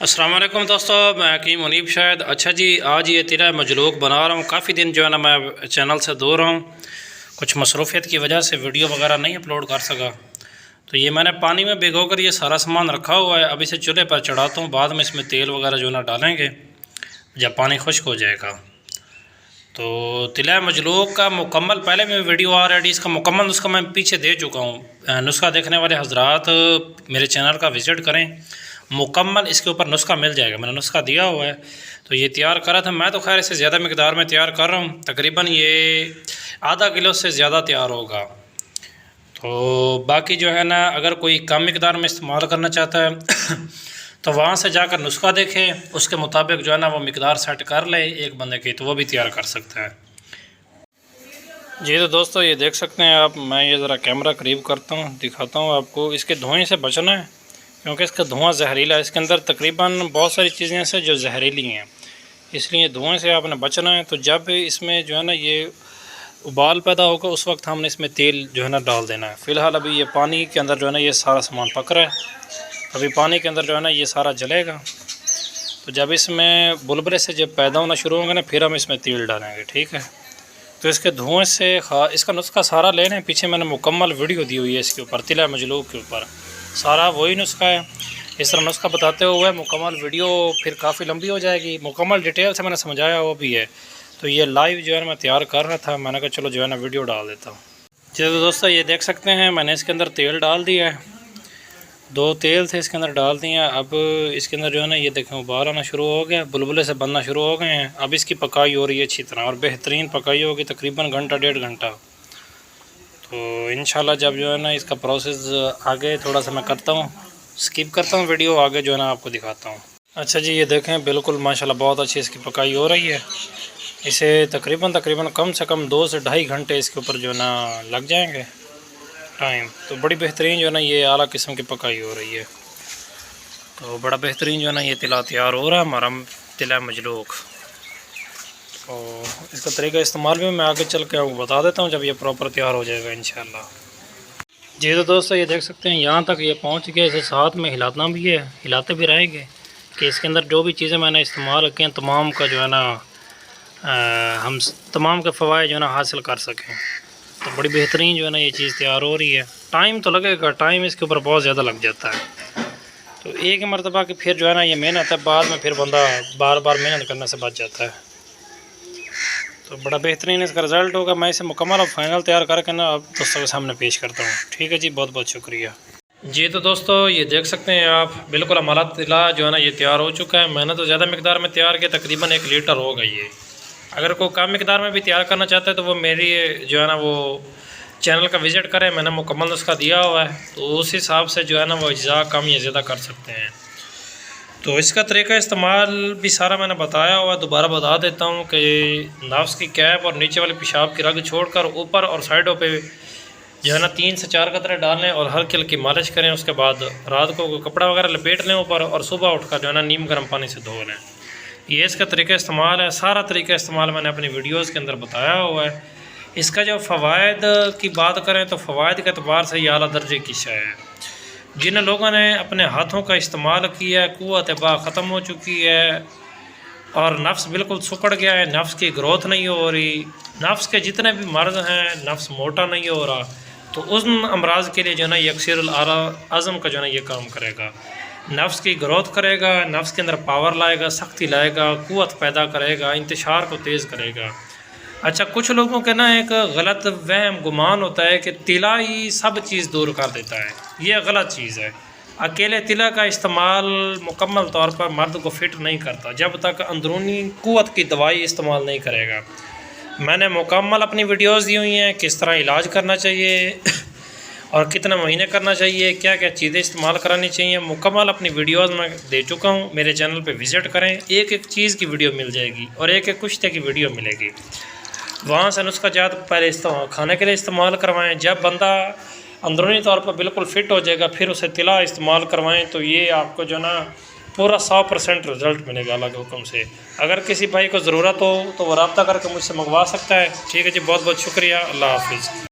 अस्सलाम वालेकुम दोस्तों, मैं हकीम मुनीब शायद। अच्छा जी, आज ये तिला मजलूक बना रहा हूँ। काफ़ी दिन जो है ना मैं चैनल से दूर हूँ, कुछ मसरूफियत की वजह से वीडियो वगैरह नहीं अपलोड कर सका। तो ये मैंने पानी में भिगो कर ये सारा सामान रखा हुआ है। अब इसे चूल्हे पर चढ़ाता हूँ, बाद में इसमें तेल वगैरह जो ना डालेंगे जब पानी खुश्क हो जाएगा। तो तिला मजलूक का मुकम्मल पहले में वीडियो ऑलरेडी इसका मुकम्मल नुस्खा मैं पीछे दे चुका हूँ। नुस्खा देखने वाले हजरात मेरे चैनल का विज़िट करें, मुकम्मल इसके ऊपर नुस्खा मिल जाएगा। मैंने नुस्खा दिया हुआ है। तो ये तैयार करा था मैं, तो खैर इससे ज़्यादा मकदार में तैयार कर रहा हूँ। तकरीबन ये आधा किलो से ज़्यादा तैयार होगा। तो बाकी जो है ना, अगर कोई कम मकदार में इस्तेमाल करना चाहता है तो वहाँ से जाकर नुस्खा देखें, उसके मुताबिक जो है ना वो मकदार सेट कर ले एक बंदे की, तो वो भी तैयार कर सकता है। जी तो दोस्तों, ये देख सकते हैं आप, मैं ये ज़रा कैमरा करीब करता हूँ, दिखाता हूँ आपको। इसके धुएँ से बचना है क्योंकि इसका धुआं जहरीला है। इसके अंदर तकरीबन बहुत सारी चीज़ें ऐसे जो जहरीली हैं, इसलिए धुएं से आपने बचना है। तो जब इसमें जो है ना ये उबाल पैदा होगा, उस वक्त हमने इसमें तेल जो है ना डाल देना है। फ़िलहाल अभी ये पानी के अंदर जो है ना ये सारा सामान पक रहा है। अभी पानी के अंदर जो है ना ये सारा जलेगा। तो जब इसमें बुलबुले से जब पैदा होना शुरू होंगे ना, फिर हम इसमें तेल डालेंगे, ठीक है। तो इसके धुएँ से इसका नुस्खा सारा ले लें। पीछे मैंने मुकम्मल वीडियो दी हुई है इसके ऊपर, तिला मजलूक के ऊपर सारा वही नुस्खा है। इस तरह नुस्खा बताते हुए मुकम्मल वीडियो फिर काफ़ी लंबी हो जाएगी। मुकम्मल डिटेल से मैंने समझाया हुआ भी है। तो ये लाइव जो है मैं तैयार कर रहा था, मैंने कहा चलो जो है ना वीडियो डाल देता हूँ। चलो दोस्तों, ये देख सकते हैं मैंने इसके अंदर तेल डाल दिया है। 2 तेल थे इसके अंदर डाल दिए। अब इसके अंदर जो है ना ये देखें उबाल आना शुरू हो गया, बुलबुले से बनना शुरू हो गए हैं। अब इसकी पकाई हो रही है अच्छी तरह, और बेहतरीन पकाई होगी, तकरीबन घंटा 1.5 घंटा। तो इंशाल्लाह जब जो है ना इसका प्रोसेस आगे थोड़ा सा मैं करता हूँ, स्किप करता हूँ वीडियो, आगे जो है ना आपको दिखाता हूँ। अच्छा जी, ये देखें बिल्कुल माशाल्लाह बहुत अच्छी इसकी पकाई हो रही है। इसे तकरीबन कम से कम 2 से 2.5 घंटे इसके ऊपर जो है ना लग जाएंगे टाइम। तो बड़ी बेहतरीन जो है ना ये आला किस्म की पकाई हो रही है। तो बड़ा बेहतरीन जो है ना ये तिला तैयार हो रहा है हमारा, तिला मजलूक। तो इसका तरीका इस्तेमाल भी मैं आगे चल के आपको बता देता हूँ जब ये प्रॉपर तैयार हो जाएगा इंशाल्लाह। जी तो दोस्तों, ये देख सकते हैं यहाँ तक ये पहुँच गया। इसे साथ में हिलाना भी है, हिलाते भी रहेंगे कि इसके अंदर जो भी चीज़ें मैंने इस्तेमाल की हैं तमाम का जो है ना हम तमाम के फ़वाइद जो है ना हासिल कर सकें। तो बड़ी बेहतरीन जो है ना ये चीज़ तैयार हो रही है। टाइम तो लगेगा, टाइम इसके ऊपर बहुत ज़्यादा लग जाता है। तो एक मरतबा की फिर जो है ना ये मेहनत है, बाद में फिर बंदा बार बार मेहनत करने से बच जाता है। तो बड़ा बेहतरीन इसका रिज़ल्ट होगा। मैं इसे मुकम्मल और फाइनल तैयार करके ना अब दोस्तों के सामने पेश करता हूँ, ठीक है जी। बहुत बहुत शुक्रिया। जी तो दोस्तों, ये देख सकते हैं आप, बिल्कुल हमारा तिला जो है ना ये तैयार हो चुका है। मैंने तो ज़्यादा मकदार में तैयार किया, तकरीबन 1 लीटर होगा ये। अगर कोई कम मकदार में भी तैयार करना चाहता है तो वो मेरी जो है ना वो चैनल का विज़िट करें, मैंने मुकम्मल नुस्खा दिया हुआ है। तो उस हिसाब से जो है ना वो अज्जा कम या ज़्यादा कर सकते हैं। तो इसका तरीका इस्तेमाल भी सारा मैंने बताया हुआ, दोबारा बता देता हूँ कि नफ्स की कैप और नीचे वाले पेशाब की रग छोड़कर ऊपर और साइडों पे जो है ना 3 से 4 कतरे डालें और हल्की हल्की मालिश करें। उसके बाद रात को कपड़ा वगैरह लपेट लें ऊपर, और सुबह उठकर जो है ना नीम गर्म पानी से धो लें। ये इसका तरीका इस्तेमाल है। सारा तरीका इस्तेमाल मैंने अपनी वीडियोज़ के अंदर बताया हुआ है। इसका जो फ़वाइद की बात करें तो फ़वाइद के अतबार से ये आला दर्जे की शय है। जिन लोगों ने अपने हाथों का इस्तेमाल किया है, क़ुव्वत बा ख़त्म हो चुकी है और नफ्स बिल्कुल सुकड़ गया है, नफ्स की ग्रोथ नहीं हो रही, नफ्स के जितने भी मर्ज़ हैं, नफ्स मोटा नहीं हो रहा, तो उन अमराज के लिए जो है ना यकसीरुल आज़म का जो है ना ये काम करेगा। नफ्स की ग्रोथ करेगा, नफ्स के अंदर पावर लाएगा, सख्ती लाएगा, क़ुव्वत पैदा करेगा, इंतशार को तेज़ करेगा। अच्छा, कुछ लोगों के ना एक गलत वहम गुमान होता है कि तिला ही सब चीज़ दूर कर देता है। ये गलत चीज़ है। अकेले तिला का इस्तेमाल मुकम्मल तौर पर मर्द को फ़िट नहीं करता जब तक अंदरूनी क़ुव्वत की दवाई इस्तेमाल नहीं करेगा। मैंने मुकम्मल अपनी वीडियोज़ दी हुई हैं, किस तरह इलाज करना चाहिए और कितने महीने करना चाहिए, क्या क्या चीज़ें इस्तेमाल करानी चाहिए, मुकम्मल अपनी वीडियोज़ में दे चुका हूँ। मेरे चैनल पे विज़िट करें, एक एक चीज़ की वीडियो मिल जाएगी और एक एक कुश्ते की वीडियो मिलेगी। वहाँ से नुस्खा जात पहले खाने के लिए इस्तेमाल करवाएं। जब बंदा अंदरूनी तौर पर बिल्कुल फ़िट हो जाएगा, फिर उसे तिला इस्तेमाल करवाएं। तो ये आपको जो ना पूरा 100% रिज़ल्ट मिलेगा अल्लाह के हुक्म से। अगर किसी भाई को ज़रूरत हो तो वो रब्ता करके मुझसे मंगवा सकता है, ठीक है जी। बहुत बहुत शुक्रिया। अल्लाह हाफ़िज़।